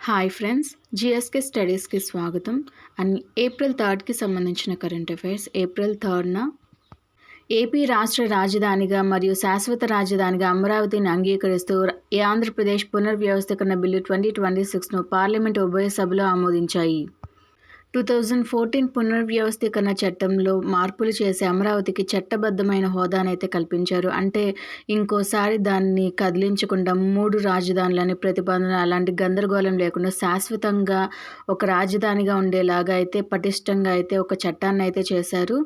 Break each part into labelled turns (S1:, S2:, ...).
S1: Hi friends, GSK స్టడీస్కి స్వాగతం. And April 3కి సంబంధించిన కరెంట్ అఫైర్స్. ఏప్రిల్ 3న ఏపీ రాష్ట్ర రాజధానిగా మరియు శాశ్వత రాజధానిగా అమరావతిని అంగీకరిస్తూ ఆంధ్రప్రదేశ్ పునర్వ్యవస్థీకరణ బిల్లు 2026ను పార్లమెంటు ఉభయ సభలు ఆమోదించాయి. 2014 పునర్వ్యవస్థీకరణ చట్టంలో మార్పులు చేసి అమరావతికి చట్టబద్ధమైన హోదానైతే కల్పించారు. అంటే ఇంకోసారి దాన్ని కదిలించకుండా 3 రాజధానులని ప్రతిపాదన అలాంటి గందరగోళం లేకుండా శాశ్వతంగా ఒక రాజధానిగా ఉండేలాగా అయితే పటిష్టంగా అయితే ఒక చట్టాన్ని అయితే చేశారు.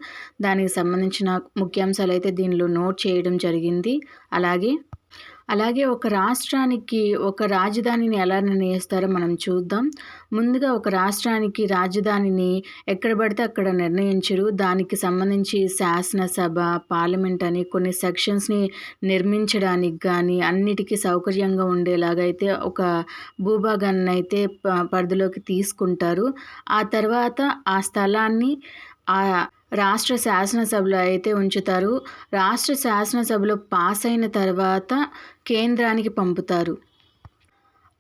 S1: దానికి సంబంధించిన ముఖ్యాంశాలు అయితే దీనిలో నోట్ చేయడం జరిగింది. అలాగే ఒక రాష్ట్రానికి ఒక రాజధానిని ఎలా నిర్ణయిస్తారో మనం చూద్దాం. ముందుగా ఒక రాష్ట్రానికి రాజధానిని ఎక్కడ పడితే అక్కడ నిర్ణయించరు. దానికి సంబంధించి శాసనసభ, పార్లమెంట్ అని కొన్ని సెక్షన్స్ని నిర్మించడానికి కానీ అన్నిటికీ సౌకర్యంగా ఉండేలాగా అయితే ఒక భూభాగాన్ని అయితే పరిధిలోకి తీసుకుంటారు. ఆ తర్వాత ఆ స్థలాన్ని రాష్ట్ర శాసనసభలో అయితే ఉంచుతారు. రాష్ట్ర శాసనసభలో పాస్ అయిన తర్వాత కేంద్రానికి పంపుతారు.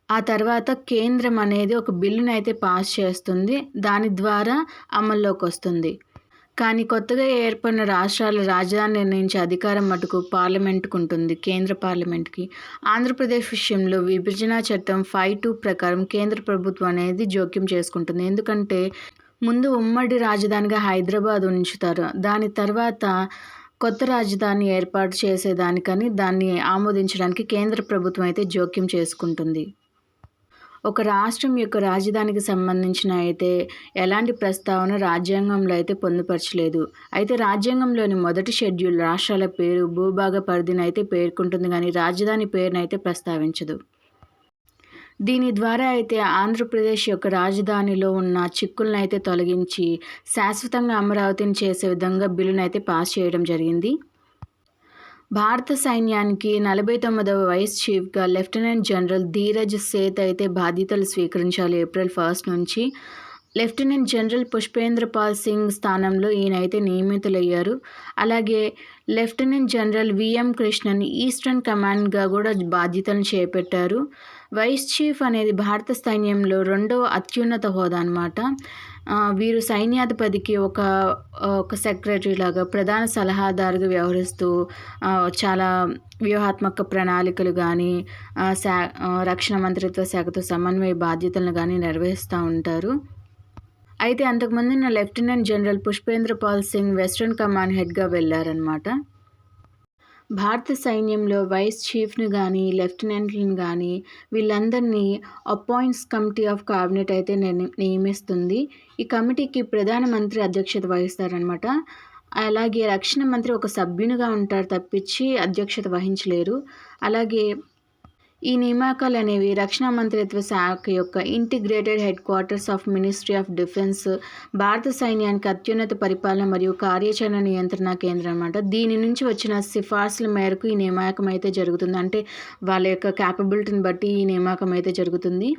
S1: ఆ తర్వాత కేంద్రం అనేది ఒక బిల్లును అయితే పాస్ చేస్తుంది. దాని ద్వారా అమల్లోకి వస్తుంది. కానీ కొత్తగా ఏర్పడిన రాష్ట్రాల రాజధాని నిర్ణయించే అధికారం మటుకు పార్లమెంటుకు ఉంటుంది, కేంద్ర పార్లమెంట్కి. ఆంధ్రప్రదేశ్ విషయంలో విభజన చట్టం 5(2) ప్రకారం కేంద్ర ప్రభుత్వం అనేది జోక్యం చేసుకుంటుంది. ఎందుకంటే ముందు ఉమ్మడి రాజధానిగా హైదరాబాద్ ఉంచుతారు. దాని తర్వాత కొత్త రాజధాని ఏర్పాటు చేసేదానికని దాన్ని ఆమోదించడానికి కేంద్ర ప్రభుత్వం అయితే జోక్యం చేసుకుంటుంది. ఒక రాష్ట్రం యొక్క రాజధానికి సంబంధించిన అయితే ఎలాంటి ప్రస్తావన రాజ్యాంగంలో అయితే పొందుపరచలేదు. అయితే రాజ్యాంగంలోని మొదటి షెడ్యూల్ రాష్ట్రాల పేరు, భూభాగ పరిధిని అయితే పేర్కొంటుంది కానీ రాజధాని పేరును అయితే ప్రస్తావించదు. దీని ద్వారా అయితే ఆంధ్రప్రదేశ్ యొక్క రాజధానిలో ఉన్న చిక్కులను అయితే తొలగించి శాశ్వతంగా అమరావతిని చేసే విధంగా బిల్లును అయితే పాస్ చేయడం జరిగింది. భారత సైన్యానికి 49వ వైస్ చీఫ్గా లెఫ్టినెంట్ జనరల్ ధీరజ్ సేత్ అయితే బాధ్యతలు స్వీకరించాలి ఏప్రిల్ 1 నుంచి. లెఫ్టినెంట్ జనరల్ పుష్పేంద్ర పాల్ సింగ్ స్థానంలో ఈయనైతే నియమితులయ్యారు. అలాగే lieutenant general V M Krishnan eastern కమాండ్గా కూడా బాధ్యతలను చేపట్టారు. వైస్ చీఫ్ అనేది భారత సైన్యంలో 2వ అత్యున్నత హోదా అన్నమాట. వీరు సైన్యాధిపతికి ఒక సెక్రటరీ లాగా ప్రధాన సలహాదారుగా వ్యవహరిస్తూ చాలా వ్యూహాత్మక ప్రణాళికలు కానీ రక్షణ మంత్రిత్వ శాఖతో సమన్వయ బాధ్యతలను కానీ నిర్వహిస్తూ ఉంటారు. అయితే అంతకుముందున్న lieutenant general Pushpendra Pal Singh western command హెడ్గా వెళ్ళారనమాట. భారత సైన్యంలో వైస్ చీఫ్ని కానీ లెఫ్టినెంట్లను కానీ వీళ్ళందరినీ అపాయింట్స్ కమిటీ ఆఫ్ క్యాబినెట్ అయితే నియమిస్తుంది. ఈ కమిటీకి ప్రధానమంత్రి అధ్యక్షత వహిస్తారనమాట. అలాగే రక్షణ మంత్రి ఒక సభ్యునిగా ఉంటారు తప్పించి అధ్యక్షత వహించలేరు. అలాగే ఈ నియామకాలు అనేవి రక్షణ మంత్రిత్వ శాఖ యొక్క integrated head quarters of ministry of defence, భారత సైన్యానికి అత్యున్నత పరిపాలన మరియు కార్యాచరణ నియంత్రణ కేంద్రం అన్నమాట. దీని నుంచి వచ్చిన సిఫార్సుల మేరకు ఈ నియామకం అయితే జరుగుతుంది. అంటే వాళ్ళ యొక్క క్యాపబిలిటీని బట్టి ఈ నియామకం అయితే జరుగుతుంది.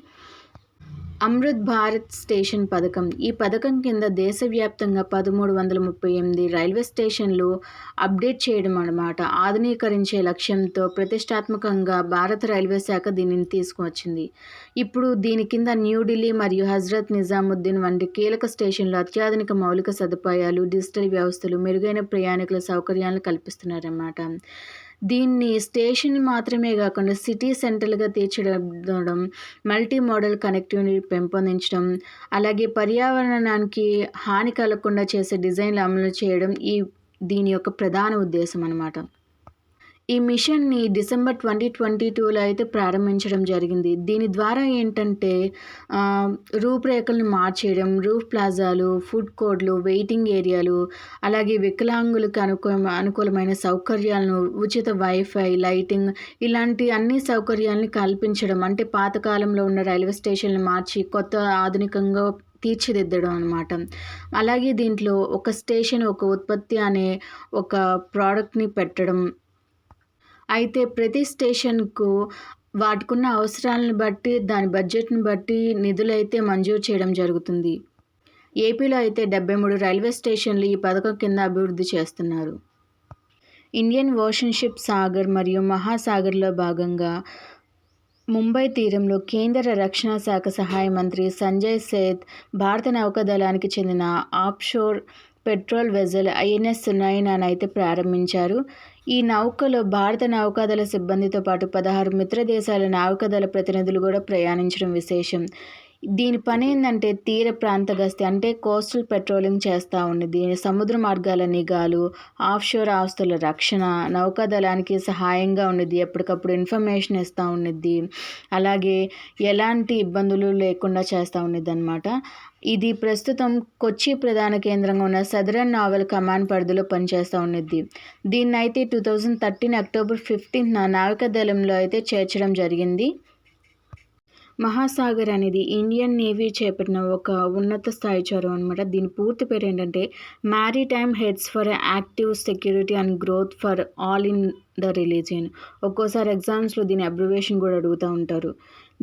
S1: అమృత్ భారత్ స్టేషన్ పథకం. ఈ పథకం కింద దేశవ్యాప్తంగా 1338 రైల్వే స్టేషన్లు అప్డేట్ చేయడం అన్నమాట. ఆధునీకరించే లక్ష్యంతో ప్రతిష్టాత్మకంగా భారత రైల్వే శాఖ దీనిని తీసుకువచ్చింది. ఇప్పుడు దీని కింద న్యూఢిల్లీ మరియు హజ్రత్ నిజాముద్దీన్ వంటి కీలక స్టేషన్లు అత్యాధునిక మౌలిక సదుపాయాలు, డిజిటల్ వ్యవస్థలు, మెరుగైన ప్రయాణికుల సౌకర్యాలను కల్పిస్తున్నారన్నమాట. దీన్ని స్టేషన్ మాత్రమే కాకుండా సిటీ సెంటర్లుగా తీర్చిదిద్దడం, మల్టీ మోడల్ కనెక్టివిటీ పెంపొందించడం, అలాగే పర్యావరణానికి హాని కలగకుండా చేసే డిజైన్లు అమలు చేయడం దీని యొక్క ప్రధాన ఉద్దేశం అన్నమాట. ఈ మిషన్ని డిసెంబర్ 2022లో అయితే ప్రారంభించడం జరిగింది. దీని ద్వారా ఏంటంటే రూపురేఖలను మార్చేయడం, రూఫ్ ప్లాజాలు, ఫుడ్ కోర్ట్లు, వెయిటింగ్ ఏరియాలు, అలాగే వికలాంగులకు అనుకూలమైన సౌకర్యాలను, ఉచిత వైఫై, లైటింగ్ ఇలాంటి అన్ని సౌకర్యాలను కల్పించడం. అంటే పాతకాలంలో ఉన్న రైల్వే స్టేషన్లు మార్చి కొత్త ఆధునికంగా తీర్చిదిద్దడం అనమాట. అలాగే దీంట్లో ఒక స్టేషన్ ఒక ఉత్పత్తి అనే ఒక ప్రోడక్ట్ని పెట్టడం. అయితే ప్రతి స్టేషన్కు వాటికున్న అవసరాలను బట్టి దాని బడ్జెట్ని బట్టి నిధులైతే మంజూరు చేయడం జరుగుతుంది. ఏపీలో అయితే 73 రైల్వే స్టేషన్లు ఈ పథకం కింద అభివృద్ధి చేస్తున్నారు. ఇండియన్ ఓషన్ షిప్ సాగర్ మరియు మహాసాగర్లో భాగంగా ముంబై తీరంలో కేంద్ర రక్షణ శాఖ సహాయ మంత్రి సంజయ్ సేత్ భారత నౌకాదళానికి చెందిన ఆఫ్షోర్ పెట్రోల్ వెజల్ ఐఎన్ఎస్ సునైనాను అయితే ప్రారంభించారు. ఈ నౌకలో భారత నౌకాదళ సిబ్బందితో పాటు 16 మిత్ర దేశాల నౌకాదళ ప్రతినిధులు కూడా ప్రయాణించడం విశేషం. దీని పని ఏంటంటే తీర ప్రాంత గస్తీ అంటే కోస్టల్ పెట్రోలింగ్ చేస్తూ ఉంది. సముద్ర మార్గాల నిఘాలు, ఆఫ్షోర్ ఆస్తుల రక్షణ, నౌకాదళానికి సహాయంగా ఉన్నది. ఎప్పటికప్పుడు ఇన్ఫర్మేషన్ ఇస్తూ ఉన్నది. అలాగే ఎలాంటి ఇబ్బందులు లేకుండా చేస్తూ ఉన్నది అనమాట. ఇది ప్రస్తుతం కొచ్చి ప్రధాన కేంద్రంగా ఉన్న సదరన్ నావల్ కమాండ్ పరిధిలో పనిచేస్తూ ఉన్నది. దీన్ని అయితే 2013 అక్టోబర్ 15న నావికాదళంలో అయితే చేర్చడం జరిగింది. మహాసాగర్ అనేది ఇండియన్ నేవీ చేపట్టిన ఒక ఉన్నత స్థాయి చొరవ అనమాట. దీని పూర్తి పేరు ఏంటంటే maritime heads for active security and growth for all in the religion. ఒక్కోసారి ఎగ్జామ్స్లో దీని అబ్రివేషన్ కూడా అడుగుతూ ఉంటారు.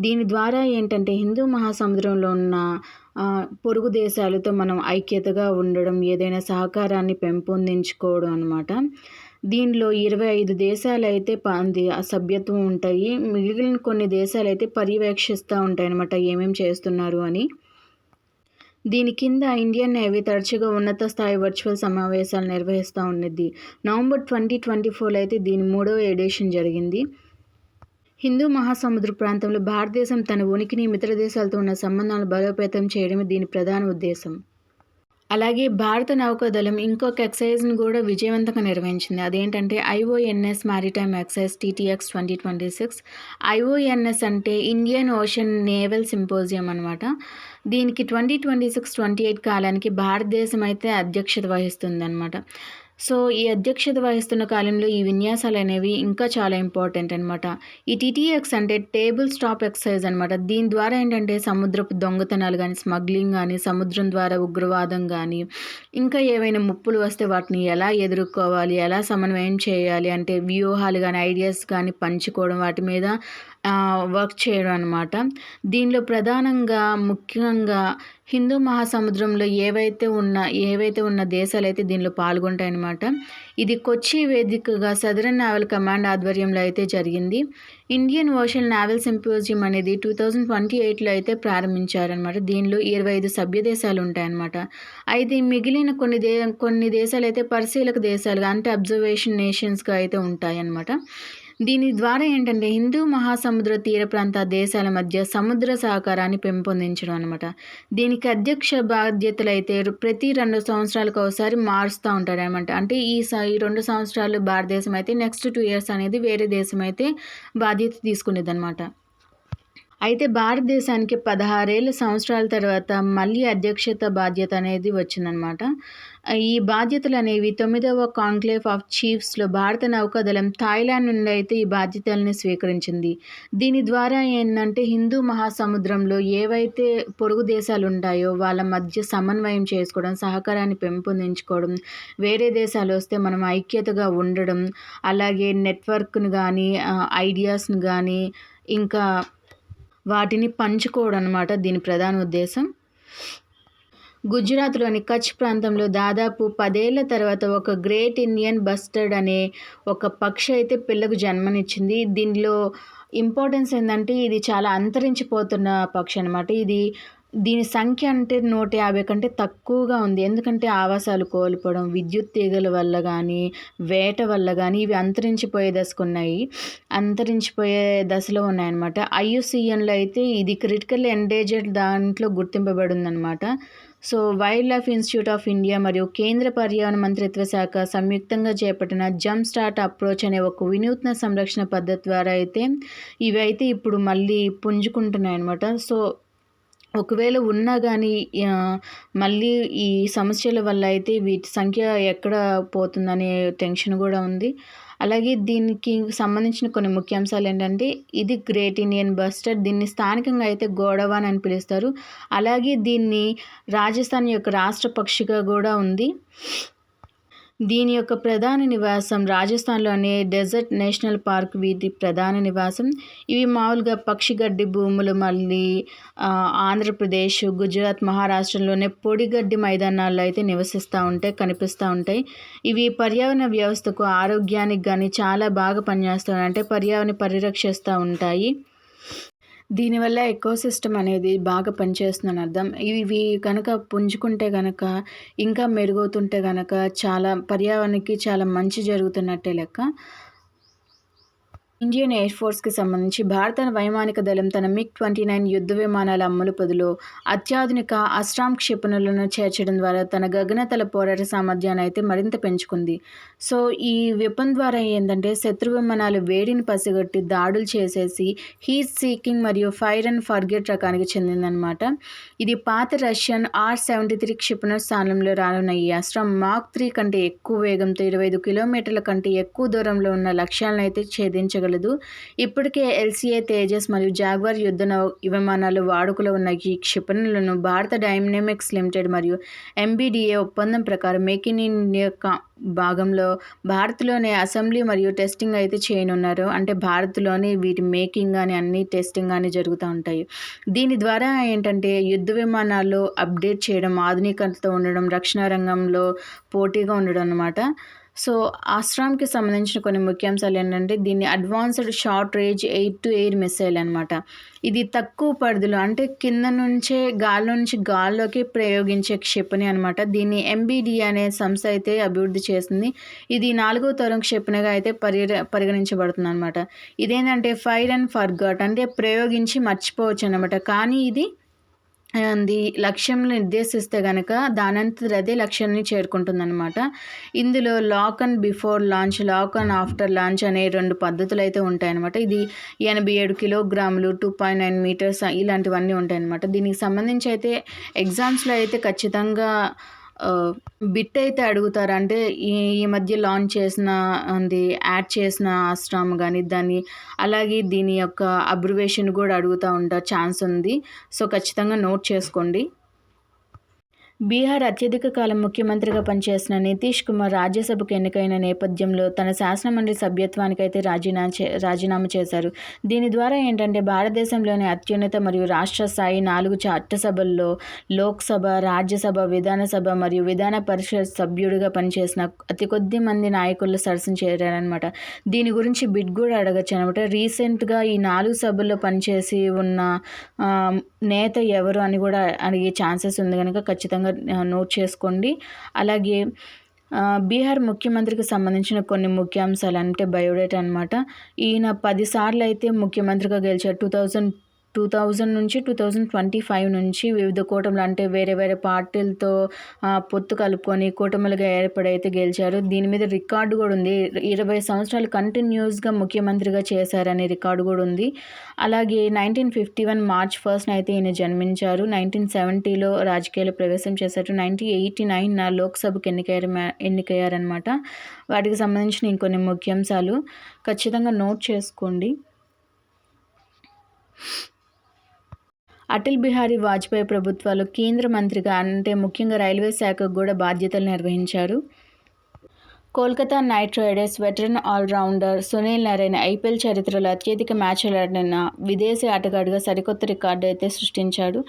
S1: దీని ద్వారా ఏంటంటే హిందూ మహాసముద్రంలో ఉన్న పొరుగు దేశాలతో మనం ఐక్యతగా ఉండడం, ఏదైనా సహకారాన్ని పెంపొందించుకోవడం అనమాట. దీనిలో 25 దేశాలు అయితే సభ్యత్వం ఉంటాయి. మిగిలిన కొన్ని దేశాలు అయితే పర్యవేక్షిస్తూ ఉంటాయి అన్నమాట ఏమేమి చేస్తున్నారు అని. దీని కింద ఇండియన్ నేవీ తరచుగా ఉన్నత స్థాయి వర్చువల్ సమావేశాలు నిర్వహిస్తూ ఉన్నది. నవంబర్ 2024లో అయితే దీని 3వ ఎడిషన్ జరిగింది. హిందూ మహాసముద్ర ప్రాంతంలో భారతదేశం తన ఉనికిని మిత్ర దేశాలతో ఉన్న సంబంధాలను బలోపేతం చేయడమే దీని ప్రధాన ఉద్దేశం. అలాగే భారత నౌకాదళం ఇంకొక ఎక్సైజ్ని కూడా విజయవంతంగా నిర్వహించింది. అదేంటంటే IONS maritime exercise TTX 2026. IONS అంటే ఇండియన్ ఓషన్ నేవల్ సింపోజియం అనమాట. దీనికి 2026-28 కాలానికి భారతదేశం అయితే అధ్యక్షత వహిస్తుంది అనమాట. సో ఈ అధ్యక్షత వహిస్తున్న కాలంలో ఈ విన్యాసాలు అనేవి ఇంకా చాలా ఇంపార్టెంట్ అనమాట. ఈ TTX అంటే టేబుల్ స్టాప్ ఎక్సైజ్ అనమాట. దీని ద్వారా ఏంటంటే సముద్రపు దొంగతనాలు కానీ, స్మగ్లింగ్ కానీ, సముద్రం ద్వారా ఉగ్రవాదం కానీ, ఇంకా ఏవైనా ముప్పులు వస్తే వాటిని ఎలా ఎదుర్కోవాలి, ఎలా సమన్వయం చేయాలి అంటే వ్యూహాలు కానీ, ఐడియాస్ కానీ పంచుకోవడం, వాటి మీద వర్క్ చేయడం అనమాట. దీనిలో ప్రధానంగా ముఖ్యంగా హిందూ మహాసముద్రంలో ఏవైతే ఉన్న దేశాలైతే దీనిలో పాల్గొంటాయి అన్నమాట. ఇది కొచ్చి వేదికగా సదరన్ నావల్ కమాండ్ ఆధ్వర్యంలో అయితే జరిగింది. ఇండియన్ ఓషన్ నావల్ సింపోజియం అనేది 2028లో అయితే ప్రారంభించారనమాట. దీనిలో 25 సభ్య దేశాలు ఉంటాయన్నమాట. అయితే మిగిలిన కొన్ని దేశాలు అయితే పరిశీలక దేశాలుగా అంటే అబ్జర్వేషన్ నేషన్స్గా అయితే ఉంటాయన్నమాట. దీని ద్వారా ఏంటంటే హిందూ మహాసముద్ర తీర ప్రాంత దేశాల మధ్య సముద్ర సహకారాన్ని పెంపొందించడం అనమాట. దీనికి అధ్యక్ష బాధ్యతలు అయితే ప్రతి 2 సంవత్సరాలకు ఒకసారి మారుస్తూ ఉంటారు అనమాట. అంటే ఈ 2 సంవత్సరాలు భారతదేశం అయితే నెక్స్ట్ 2 ఇయర్స్ అనేది వేరే దేశం అయితే బాధ్యత తీసుకునేది అనమాట. అయితే భారతదేశానికి 16 సంవత్సరాల తర్వాత మళ్ళీ అధ్యక్షత బాధ్యత అనేది వచ్చిందనమాట. ఈ బాధ్యతలు అనేవి 9వ కాంక్లేవ్ ఆఫ్ చీఫ్స్లో భారత నౌకాదళం థాయిలాండ్ నుండి అయితే ఈ బాధ్యతల్ని స్వీకరించింది. దీని ద్వారా ఏంటంటే హిందూ మహాసముద్రంలో ఏవైతే పొరుగు దేశాలు ఉంటాయో వాళ్ళ మధ్య సమన్వయం చేసుకోవడం, సహకారాన్ని పెంపొందించుకోవడం, వేరే దేశాలు వస్తే మనం ఐక్యతగా ఉండడం, అలాగే నెట్వర్క్ను కానీ, ఐడియాస్ని కానీ, ఇంకా వాటిని పంచుకోవడం అనమాట దీని ప్రధాన ఉద్దేశం. గుజరాత్లోని కచ్ ప్రాంతంలో దాదాపు 10 ఏళ్ల తర్వాత ఒక గ్రేట్ ఇండియన్ బస్టర్డ్ అనే ఒక పక్షి అయితే పిల్లకు జన్మనిచ్చింది. దీనిలో ఇంపార్టెన్స్ ఏంటంటే ఇది చాలా అంతరించిపోతున్న పక్షి అనమాట. దీని సంఖ్య అంటే 150 కంటే తక్కువగా ఉంది. ఎందుకంటే ఆవాసాలు కోల్పోవడం, విద్యుత్ తీగల వల్ల కానీ, వేట వల్ల కానీ ఇవి అంతరించిపోయే దశలో ఉన్నాయన్నమాట. IUCNలో అయితే ఇది క్రిటికల్ ఎండేంజర్డ్ దాంట్లో గుర్తింపబడి ఉందన్నమాట. So wild life institute of India మరియు కేంద్ర పర్యావరణ మంత్రిత్వ శాఖ సంయుక్తంగా చేపట్టిన జంప్ స్టార్ట్ అప్రోచ్ అనే ఒక వినూత్న సంరక్షణ పద్ధతి ద్వారా అయితే ఇవి అయితే ఇప్పుడు మళ్ళీ పుంజుకుంటున్నాయి అన్నమాట. సో ఒకవేళ ఉన్నా కానీ మళ్ళీ ఈ సమస్యల వల్ల అయితే వీటి సంఖ్య ఎక్కడ పోతుందనే టెన్షన్ కూడా ఉంది. అలాగే దీనికి సంబంధించిన కొన్ని ముఖ్యాంశాలు ఏంటంటే ఇది గ్రేట్ ఇండియన్ బస్టర్డ్. దీన్ని స్థానికంగా అయితే గోడవాన్ అని పిలుస్తారు. అలాగే దీన్ని రాజస్థాన్ యొక్క రాష్ట్ర పక్షిగా కూడా ఉంది. దీని యొక్క ప్రధాన నివాసం రాజస్థాన్లోని డెజర్ట్ నేషనల్ పార్క్ వీటి ప్రధాన నివాసం. ఇవి మామూలుగా పక్షిగడ్డి భూములు మళ్ళీ ఆంధ్రప్రదేశ్, గుజరాత్, మహారాష్ట్రలోనే పొడిగడ్డి మైదానాల్లో అయితే కనిపిస్తూ ఉంటాయి. ఇవి పర్యావరణ వ్యవస్థకు, ఆరోగ్యానికి కానీ చాలా బాగా పనిచేస్తాయి. అంటే పర్యావరణ పరిరక్షిస్తూ ఉంటాయి. దీనివల్ల ఎకోసిస్టమ్ అనేది బాగా పనిచేస్తుందని అర్థం. ఇవి కనుక పుంజుకుంటే గనక, ఇంకా మెరుగవుతుంటే గనక చాలా పర్యావరణానికి చాలా మంచి జరుగుతున్నట్టే లెక్క. ఇండియన్ ఎయిర్ ఫోర్స్‌కి సంబంధించి భారత వైమానిక దళం తన మిగ్-29 యుద్ధ విమానాల అమ్ముల పొదిలో అత్యాధునిక అస్త్రామ్ క్షిపణులను చేర్చడం ద్వారా తన గగనతల పోరాట సామర్థ్యాన్ని అయితే మరింత పెంచుకుంది. సో, ఈ వెపన్ ద్వారా ఏందంటే శత్రు విమానాలు వేడిని పసిగట్టి దాడులు చేసేసి హీట్ సీకింగ్ మరియు ఫైర్ అండ్ ఫర్గెట్ రకానికి చెందిందనమాట. ఇది పాత రష్యన్ ఆర్-73 క్షిపణుల స్థానంలో రానున్న ఈ అస్త్రం మాక్ 3 కంటే ఎక్కువ వేగంతో 25 కిలోమీటర్ల కంటే ఎక్కువ దూరంలో ఉన్న లక్ష్యాలనైతే ఛేదించగలదు. ఇప్పటికే ఎల్సీఏ తేజస్ మరియు జాగ్వార్ యుద్ధ విమానాలు వాడుకలో ఉన్న ఈ క్షిపణులను భారత డైనమిక్స్ లిమిటెడ్ మరియు ఎంబీడీఏ ఒప్పందం ప్రకారం మేక్ ఇన్ ఇండియా భాగంలో భారత్లోనే అసెంబ్లీ మరియు టెస్టింగ్ అయితే చేయనున్నారు. అంటే భారత్లోనే వీటి మేకింగ్ కానీ అన్ని టెస్టింగ్ కానీ జరుగుతూ ఉంటాయి. దీని ద్వారా ఏంటంటే యుద్ధ విమానాల్లో అప్డేట్ చేయడం, ఆధునికతతో ఉండడం, రక్షణ రంగంలో పోటీగా ఉండడం అన్నమాట. సో, అస్త్రామ్‌కి సంబంధించిన కొన్ని ముఖ్యాంశాలు ఏంటంటే దీన్ని advanced short range air to air missile అనమాట. ఇది తక్కువ పరిధిలో అంటే కింద నుంచే గాల్లో నుంచి గాల్లోకి ప్రయోగించే క్షిపణి అనమాట. దీన్ని ఎంబీడీఏ అనే సంస్థ అయితే అభివృద్ధి చేసింది. ఇది 4వ తరం క్షిపణిగా అయితే పరిగణించబడుతుందనమాట. ఇదేంటంటే ఫైర్ అండ్ ఫర్గాట్ అంటే ప్రయోగించి మర్చిపోవచ్చు అనమాట. కానీ ఇది లక్ష్యం నిర్దేశిస్తే గనక దానంతట అదే లక్ష్యాన్ని చేరుకుంటుందన్నమాట. ఇందులో lock and before launch, lock and after launch అనే 2 పద్ధతులు అయితే ఉంటాయన్నమాట. ఇది 87 కిలోగ్రాములు, 2.9 మీటర్స్ ఇలాంటివన్నీ ఉంటాయన్నమాట. దీనికి సంబంధించి అయితే ఎగ్జామ్స్లో అయితే ఖచ్చితంగా బిట్ అయితే అడుగుతారు. అంటే ఈ మధ్య లాంచ్ చేసిన యాడ్ చేసిన అస్త్రం కానీ దాన్ని అలాగే దీని యొక్క అబ్రివేషన్ కూడా అడుగుతూ ఉంటారు, ఛాన్స్ ఉంది. సో, ఖచ్చితంగా నోట్ చేసుకోండి. బీహార్ అత్యధిక కాలం ముఖ్యమంత్రిగా పనిచేసిన నితీష్ కుమార్ రాజ్యసభకు ఎన్నికైన నేపథ్యంలో తన శాసనమండలి సభ్యత్వానికైతే రాజీనామా చేశారు. దీని ద్వారా ఏంటంటే భారతదేశంలోని అత్యున్నత మరియు రాష్ట్ర స్థాయి 4 చట్టసభల్లో లోక్సభ, రాజ్యసభ, విధానసభ మరియు విధాన పరిషత్ సభ్యుడిగా పనిచేసిన అతి కొద్ది మంది నాయకుల సరసన చేరారనమాట. దీని గురించి బిట్ కూడా అడగచ్చు అనమాట. రీసెంట్గా ఈ 4 సభల్లో పనిచేసి ఉన్న నేత ఎవరు అని కూడా అడిగే ఛాన్సెస్ ఉంది కనుక ఖచ్చితంగా నోట్ చేసుకోండి. అలాగే బీహార్ ముఖ్యమంత్రికి సంబంధించిన కొన్ని ముఖ్యాంశాలు అంటే బయోడేటా అనమాట. ఈయన 10 సార్లు అయితే ముఖ్యమంత్రిగా గెలిచారు. 2000 నుంచి 2025 నుంచి వివిధ కూటములు అంటే వేరే వేరే పార్టీలతో పొత్తు కలుపుకొని కూటములుగా ఏర్పడైతే గెలిచారు. దీని మీద రికార్డు కూడా ఉంది. 20 సంవత్సరాలు కంటిన్యూస్గా ముఖ్యమంత్రిగా చేశారనే రికార్డు కూడా ఉంది. అలాగే 1951 మార్చ్ 1 అయితే ఈయన జన్మించారు. 1970లో రాజకీయాలు ప్రవేశం చేశారు. 1989 లోక్సభకు ఎన్నికయ్యారనమాట. వాటికి సంబంధించిన ఇంకొన్ని ముఖ్యాంశాలు ఖచ్చితంగా నోట్ చేసుకోండి. అటల్ బిహారీ వాజ్పేయి ప్రభుత్వాలు కేంద్ర మంత్రిగా అంటే ముఖ్యంగా రైల్వే శాఖకు కూడా బాధ్యతలు నిర్వహించారు. Kolkata Knight Riders veteran allrounder Sunil Narine IPL చరిత్రలో అత్యధిక మ్యాచ్లు ఆడిన విదేశీ ఆటగాడిగా సరికొత్త రికార్డు అయితే సృష్టించాడు.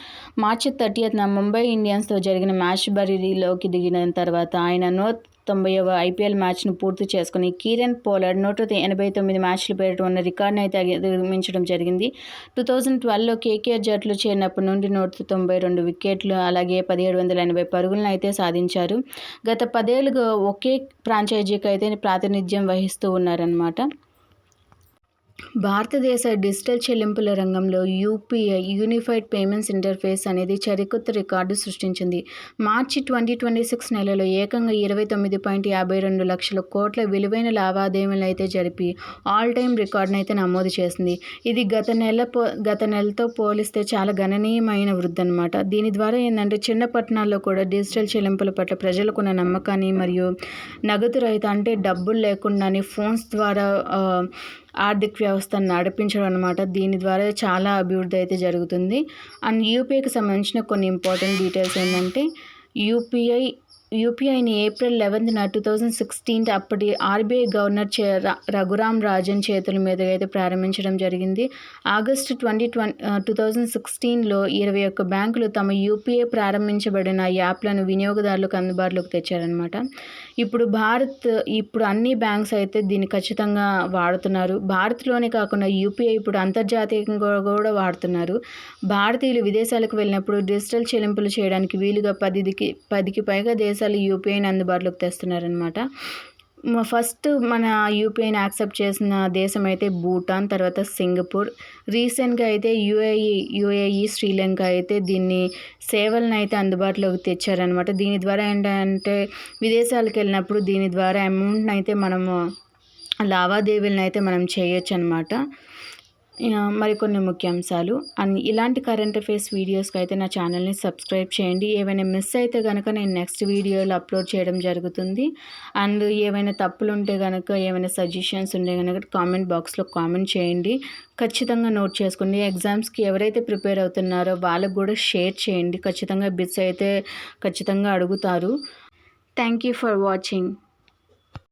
S1: మార్చి 30న ముంబై ఇండియన్స్తో జరిగిన మ్యాచ్ బరిలోకి దిగిన తర్వాత ఆయన 190వ ఐపీఎల్ మ్యాచ్ను పూర్తి చేసుకుని కీరన్ పోలార్డ్ 189 మ్యాచ్లు పేరిట ఉన్న రికార్డును అయితే అధిగమించడం జరిగింది. 2012లో కేకేఆర్ జట్లు చేరినప్పటి నుండి 192 వికెట్లు అలాగే 1780 పరుగులను అయితే సాధించారు. గత 10 ఏళ్లుగా ఒకే ఫ్రాంచైజీకి అయితే ప్రాతినిధ్యం వహిస్తూ ఉన్నారన్నమాట. భారతదేశ డిజిటల్ చెల్లింపుల రంగంలో యూపీఐ యూనిఫైడ్ పేమెంట్స్ ఇంటర్ఫేస్ అనేది సరికొత్త రికార్డు సృష్టించింది. మార్చి 2026 నెలలో ఏకంగా 29.52 లక్షల కోట్ల విలువైన లావాదేవీలను అయితే జరిపి ఆల్ టైమ్ రికార్డును అయితే నమోదు చేసింది. ఇది గత నెలతో పోలిస్తే చాలా గణనీయమైన వృద్ధి అన్నమాట. దీని ద్వారా ఏంటంటే చిన్న పట్టణాల్లో కూడా డిజిటల్ చెల్లింపుల పట్ల ప్రజలకున్న నమ్మకాన్ని మరియు నగదు రహిత అంటే డబ్బులు లేకుండానే ఫోన్స్ ద్వారా ఆర్థిక వ్యవస్థను నడిపించడం అనమాట. దీని ద్వారా చాలా అభివృద్ధి అయితే జరుగుతుంది. అండ్ యూపీఐకి సంబంధించిన కొన్ని ఇంపార్టెంట్ డీటెయిల్స్ ఏంటంటే యూపీఐని ఏప్రిల్ 11న 2016 అప్పటి ఆర్బీఐ గవర్నర్ రఘురామ్ రాజన్ చేతుల మీదుగా అయితే ప్రారంభించడం జరిగింది. ఆగస్టు 2016లో 21 బ్యాంకులు తమ యూపీఐ ప్రారంభించబడిన యాప్లను వినియోగదారులకు అందుబాటులోకి తెచ్చారనమాట. ఇప్పుడు అన్ని బ్యాంక్స్ అయితే దీన్ని ఖచ్చితంగా వాడుతున్నారు. భారత్‌లోనే కాకుండా యూపీఐ ఇప్పుడు అంతర్జాతీయంగా కూడా వాడుతున్నారు. భారతీయులు విదేశాలకు వెళ్ళినప్పుడు డిజిటల్ చెల్లింపులు చేయడానికి వీలుగా 10కి పైగా దేశాలు యూపీఐని అందుబాటులోకి తెస్తున్నారనమాట. ఫస్ట్ మన యూపీఐని యాక్సెప్ట్ చేసిన దేశం అయితే భూటాన్, తర్వాత సింగపూర్. రీసెంట్‌గా అయితే యూఏఈ, శ్రీలంక అయితే దీన్ని సేవలను అయితే అందుబాటులోకి తెచ్చారనమాట. దీని ద్వారా ఏంటంటే విదేశాలకు వెళ్ళినప్పుడు దీని ద్వారా అమౌంట్‌ని అయితే మనము లావాదేవీలను అయితే మనం చేయొచ్చనమాట. మరికొన్ని ముఖ్యాంశాలు ఇలాంటి కరెంట్ అఫైర్స్ వీడియోస్కి అయితే నా ఛానల్ని సబ్స్క్రైబ్ చేయండి. ఏవైనా మిస్ అయితే కనుక నేను నెక్స్ట్ వీడియోలో అప్లోడ్ చేయడం జరుగుతుంది. అండ్ ఏవైనా తప్పులు ఉంటే కనుక, ఏమైనా సజెషన్స్ ఉంటే కనుక కామెంట్ బాక్స్లో కామెంట్ చేయండి. ఖచ్చితంగా నోట్ చేసుకోండి. ఎగ్జామ్స్కి ఎవరైతే ప్రిపేర్ అవుతున్నారో వాళ్ళకు కూడా షేర్ చేయండి. ఖచ్చితంగా బిట్స్ అయితే ఖచ్చితంగా అడుగుతారు. Thank you for watching.